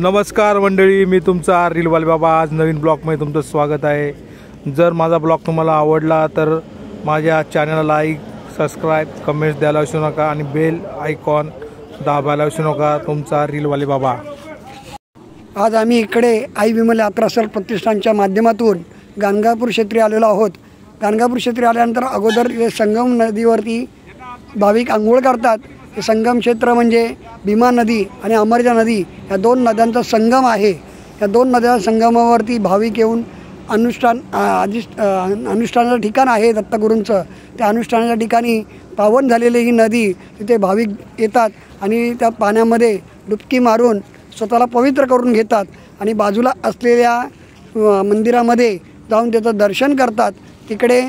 नमस्कार मंडळी, मी तुमचा रीलवाले बाबा. आज नवीन ब्लॉगमध्ये तुमचं स्वागत आहे. जर माझा ब्लॉग तुम्हाला आवडला तर माझ्या चॅनलला लाईक, सबस्क्राईब, कमेंट्स द्यायला विसरू नका आणि बेल आयकॉन दाबायला विसरू नका. तुमचा रीलवाले बाबा. आज आम्ही इकडे आई विमल यात्रास्थळ प्रतिष्ठानच्या माध्यमातून गाणगापूर क्षेत्री आलेलो आहोत. गाणगापूर क्षेत्री आल्यानंतर अगोदर संगम नदीवरती भाविक आंघोळ करतात. हे संगम क्षेत्र म्हणजे भीमा नदी आणि अमरजा नदी या दोन नद्यांचा संगम आहे. या दोन नद्या संगमावरती भाविक येऊन अनुष्ठानाचं ठिकाण आहे दत्तगुरूंचं. त्या अनुष्ठानाच्या ठिकाणी पावन झालेली ही नदी, तिथे भाविक येतात आणि त्या पाण्यामध्ये डुबकी मारून स्वतःला पवित्र करून घेतात आणि बाजूला असलेल्या मंदिरामध्ये जाऊन त्याचं दर्शन करतात. तिकडे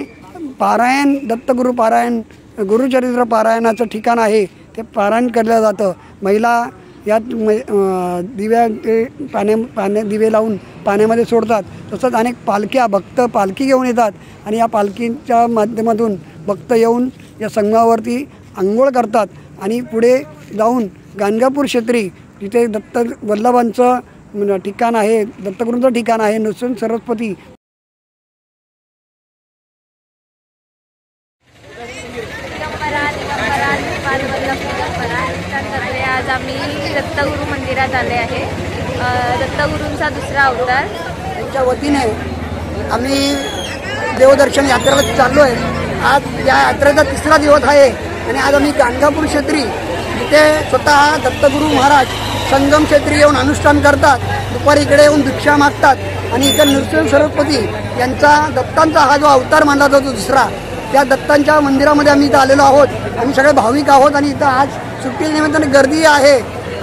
पारायण, दत्तगुरू पारायण, गुरुचरित्र पारायणाचं ठिकाण आहे. ते पारायण केलं जातं. महिला यात दिव्या दिवे लावून पाण्यामध्ये सोडतात. तसंच अनेक पालख्या, भक्त पालखी घेऊन येतात आणि या पालखीच्या माध्यमातून भक्त येऊन या संगमावरती आंघोळ करतात आणि पुढे जाऊन गाणगापूर क्षेत्री जिथे दत्त वल्लभांचं ठिकाण आहे, दत्तगुरूंचं ठिकाण आहे, नृसिंह सरस्वती. आज आम्ही दत्तगुरू मंदिरात आले आहे. दत्तगुरूंचा दुसरा अवतार त्यांच्या वतीने आम्ही देवदर्शन यात्रेला चाललो आहे. आज या यात्रेचा तिसरा दिवस आहे आणि आज आम्ही गाणगापूर क्षेत्री जिथे स्वतः दत्तगुरू महाराज संगम क्षेत्री येऊन अनुष्ठान करतात. दुपारी इकडे येऊन भिक्षा मागतात आणि इथे नृसिंह सरस्वती यांचा दत्तांचा हा जो अवतार मानला जातो दुसरा, त्या दत्तांच्या मंदिरामध्ये आम्ही इथं आलेलो आहोत. आम्ही सगळे भाविक आहोत आणि इथं आज सुट्टी निमित्ताने गर्दी आहे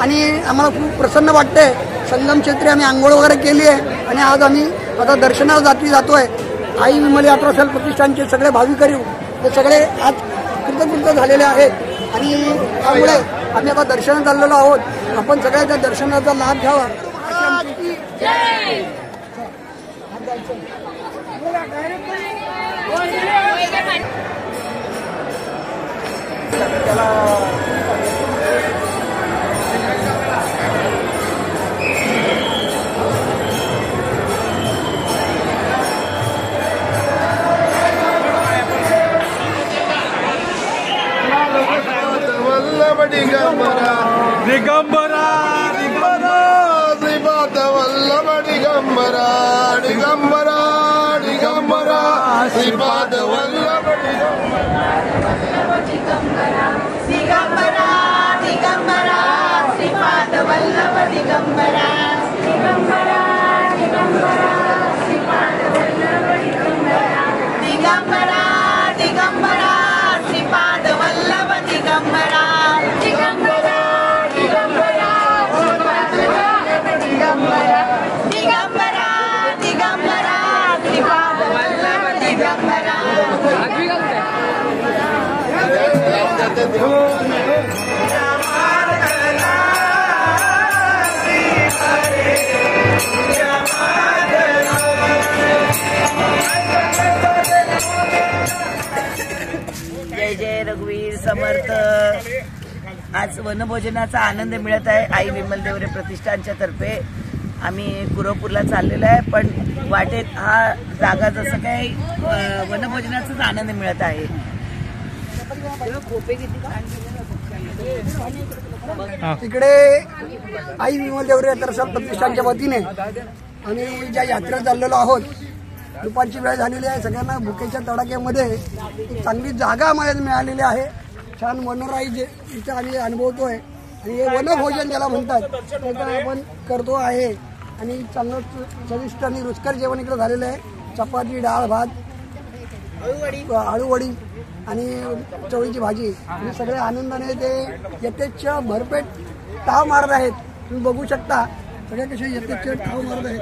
आणि आम्हाला खूप प्रसन्न वाटते. संगम क्षेत्री आम्ही आंघोळ वगैरे केली आहे आणि आज आम्ही आता दर्शनाला जातोय. आई विमल यात्रास्थळ प्रतिष्ठानचे सगळे भाविकरी ते सगळे आज कृतकृत्य झालेले आहेत आणि त्यामुळे आम्ही आता दर्शनात चाललेलो आहोत. आपण सगळ्या त्या दर्शनाचा लाभ घ्यावा. दिगंबरा दिगंबरा श्रीपाद वल्लभ दिगंबरा दिगंबरा दिगंबरा श्रीपाद वल्लभ दिगंबरा दिगंबरा दिगंबरा श्रीपाद वल्लभ दिगंबरा दिगंबरा दिगंबरा श्रीपाद वल्लभ दिगंबरा दिगंबरा दिगंबरा श्रीपाद वल्लभ दिगंबरा दिगंबरा दिगंबरा दिगंबरा दिगंबरा दिगंबरा श्रीपाद वल्लभ दिगंबरा. जय जय रघुवीर समर्थ. आज वनभोजनाचा आनंद मिळत आहे. आई विमल देवरे प्रतिष्ठानच्या तर्फे आम्ही कुरवपूरला चाललेलो आहे, पण वाटेत हा जागा जसं काही वनभोजनाचाच आनंद मिळत आहे. तिकडे आई विमल देवरे यात्रास्थळ प्रतिष्ठानच्या वतीने आम्ही ज्या यात्रेत चाललेलो आहोत, दुपारची वेळ झालेली आहे. सगळ्यांना भुकेच्या तडाख्यामध्ये चांगली जागा आम्हाला मिळालेली आहे. छान वनराई जे इथं आम्ही अनुभवतोय आणि हे वनभोजन ज्याला म्हणतात त्याचं आपण करतो आहे आणि चांगलं चविष्ट आणि रुचकर जेवण इकडे झालेलं आहे. चपाती, डाळ, भात, आळूवडी आणि चवळीची भाजी आणि सगळे आनंदाने ते यथेच्छ भरपेट ताव मारत आहेत. तुम्ही बघू शकता सगळे कसे यथेच्छ ताव मारत आहेत.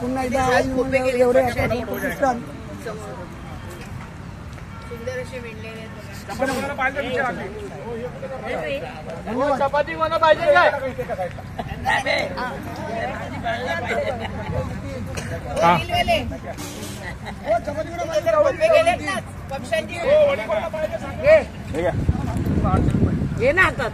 पुन्हा एकदा आई विमल देवरे प्रतिष्ठान चपाती मला पाहिजे काय? ये ना हातात.